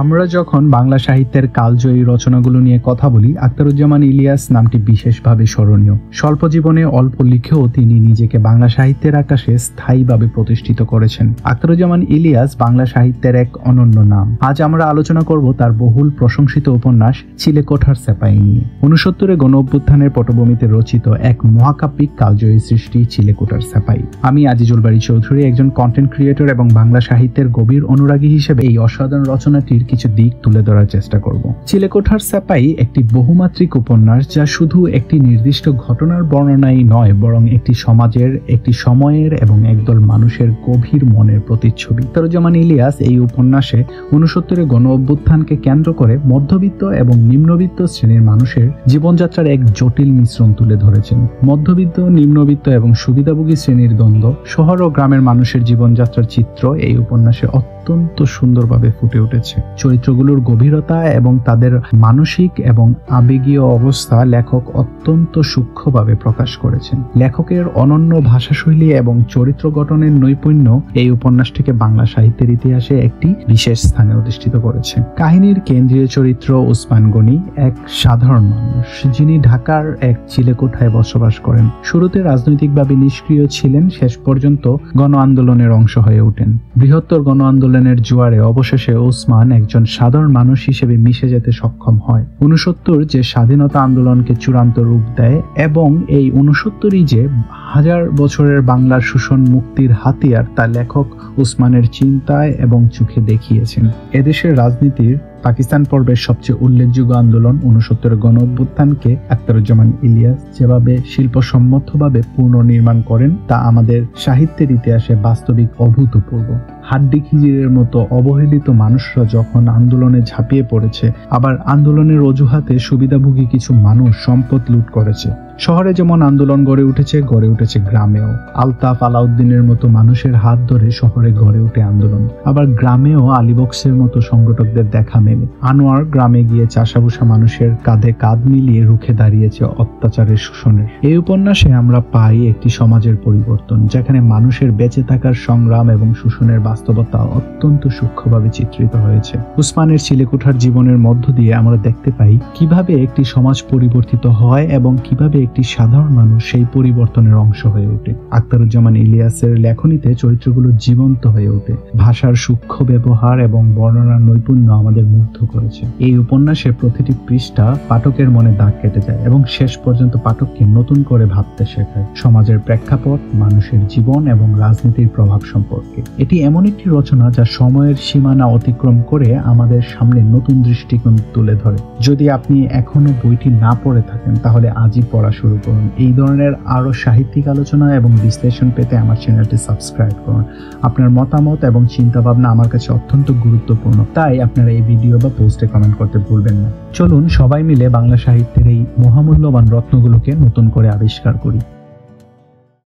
আমরা যখন বাংলা সাহিত্যের কালজয়ী রচনাগুলো নিয়ে কথা বলি, আখতারুজ্জামান ইলিয়াস নামটি বিশেষভাবে স্মরণীয়। স্বল্প জীবনে অল্প লিখেও তিনি নিজেকে বাংলা সাহিত্যের আকাশে স্থায়ীভাবে প্রতিষ্ঠিত করেছেন। আখতারুজ্জামান ইলিয়াস বাংলা সাহিত্যের এক অনন্য নাম। আজ আমরা আলোচনা করব তার বহুল প্রশংসিত উপন্যাস চিলেকোঠার সেপাই নিয়ে। 69-এ গণ অভ্যুত্থানের পটভূমিতে রচিত এক মহাকাব্যিক কালজয়ী সৃষ্টি চিলেকোঠার সেপাই। আমি আজিজুল বারী চৌধুরী, একজন কন্টেন্ট ক্রিয়েটর এবং বাংলা সাহিত্যের গভীর অনুরাগী হিসেবে এই অসাধারণ রচনাটির কিছু দিক তুলে ধরার চেষ্টা করব। চিলেকোঠার সেপাই একটি বহুমাত্রিক উপন্যাস, যা শুধু একটি নির্দিষ্ট ঘটনার বর্ণনাই নয়, বরং একটি সমাজের, একটি সময়ের এবং একদল মানুষের গভীর মনের প্রতিচ্ছবি। আখতারুজ্জামান ইলিয়াস এই উপন্যাসে 69-এ গণ অভ্যুত্থানকে কেন্দ্র করে মধ্যবিত্ত এবং নিম্নবিত্ত শ্রেণীর মানুষের জীবনযাত্রার এক জটিল মিশ্রণ তুলে ধরেছেন। মধ্যবিত্ত, নিম্নবিত্ত এবং সুবিধাভোগী শ্রেণীর দ্বন্দ্ব, শহর ও গ্রামের মানুষের জীবনযাত্রার চিত্র এই উপন্যাসে অত্যন্ত সুন্দরভাবে ফুটে উঠেছে। চরিত্রগুলোর গভীরতা এবং তাদের মানসিক এবং আবেগীয় অবস্থা লেখক অত্যন্ত সূক্ষ্মভাবে প্রকাশ করেছেন। লেখকের অনন্য ভাষাশৈলী এবং চরিত্র গঠনের নৈপুণ্য এই উপন্যাসটিকে বাংলা সাহিত্যের ইতিহাসে একটি বিশেষ স্থানে অধিষ্ঠিত করেছে। কাহিনীর কেন্দ্রীয় চরিত্র ওসমান গনি এক সাধারণ মানুষ, যিনি ঢাকার এক চিলেকোঠায় বসবাস করেন। শুরুতে রাজনৈতিকভাবে নিষ্ক্রিয় ছিলেন, শেষ পর্যন্ত গণ আন্দোলনের অংশ হয়ে ওঠেন। বৃহত্তর গণ আন্দোলনের জোয়ারে অবশেষে ওসমান একজন সাধারণ মানুষ হিসেবে মিশে যেতে সক্ষম হয়। 69 যে স্বাধীনতা আন্দোলনকে চূড়ান্ত রূপ দেয় এবং এই 69ই যে হাজার বছরের বাংলার শোষণ মুক্তির হাতিয়ার, তা লেখক ওসমানের চিন্তায় এবং চোখে দেখিয়েছেন। এদেশের রাজনীতির পাকিস্তান পর্বের সবচেয়ে উল্লেখযোগ্য আন্দোলন 69-এর গণ অভ্যুত্থানকে আখতারুজ্জামান ইলিয়াস যেভাবে শিল্পসম্মতভাবে পুনর্নির্মাণ করেন, তা আমাদের সাহিত্যের ইতিহাসে বাস্তবিক অভূতপূর্ব। হাড্ডি খিজিরের মতো অবহেলিত মানুষরা যখন আন্দোলনে ঝাঁপিয়ে পড়েছে, আবার আন্দোলনের অজুহাতে সুবিধাভোগী কিছু মানুষ সম্পদ লুট করেছে। শহরে যেমন আন্দোলন গড়ে উঠেছে গ্রামেও। আলতাফ আলাউদ্দিনের মতো মানুষের হাত ধরে শহরে গড়ে ওঠে আন্দোলন। আবার গ্রামেও আলীবক্সের মতো সংগঠকদের দেখা মেলে। আনোয়ার গ্রামে গিয়ে চাষাভুষা মানুষের কাঁধে কাঁধ মিলিয়ে রুখে দাঁড়িয়েছে অত্যাচারের, শোষণের। এই উপন্যাসে আমরা পাই একটি সমাজের পরিবর্তন, যেখানে মানুষের বেঁচে থাকার সংগ্রাম এবং শোষণের বাস্তবতা অত্যন্ত সূক্ষ্মভাবে চিত্রিত হয়েছে। ওসমানের চিলেকোঠার জীবনের মধ্য দিয়ে আমরা দেখতে পাই কিভাবে একটি সমাজ পরিবর্তিত হয় এবং কিভাবে একটি সাধারণ মানুষ সেই পরিবর্তনের অংশ হয়ে ওঠে। আখতারুজ্জামান ইলিয়াসের লেখনীতে চরিত্রগুলো জীবন্ত হয়ে ওঠে। ভাষার সূক্ষ্ম ব্যবহার এবং বর্ণনার নৈপুণ্য আমাদের মুগ্ধ করেছে। এই উপন্যাসের প্রতিটি পৃষ্ঠা পাঠকের মনে দাগ কেটে যায় এবং শেষ পর্যন্ত পাঠককে নতুন করে ভাবতে শেখায় সমাজের প্রেক্ষাপট, মানুষের জীবন এবং রাজনীতির প্রভাব সম্পর্কে। এটি এমন একটি রচনা যা সময়ের সীমানা অতিক্রম করে আমাদের সামনে নতুন দৃষ্টিকোণ তুলে ধরে। যদি আপনি এখনো বইটি না পড়ে থাকেন, তাহলে আজই পড়া শুরু করুন। এই ধরনের আরো সাহিত্যিক আলোচনা এবং বিশ্লেষণ পেতে আমার চ্যানেলটি সাবস্ক্রাইব করুন। আপনার মতামত এবং চিন্তা ভাবনা আমার কাছে অত্যন্ত গুরুত্বপূর্ণ, তাই আপনারা এই ভিডিও বা পোস্টে কমেন্ট করতে ভুলবেন না। চলুন সবাই মিলে বাংলা সাহিত্যের এই মহামূল্যবান রত্নগুলোকে নতুন করে আবিষ্কার করি।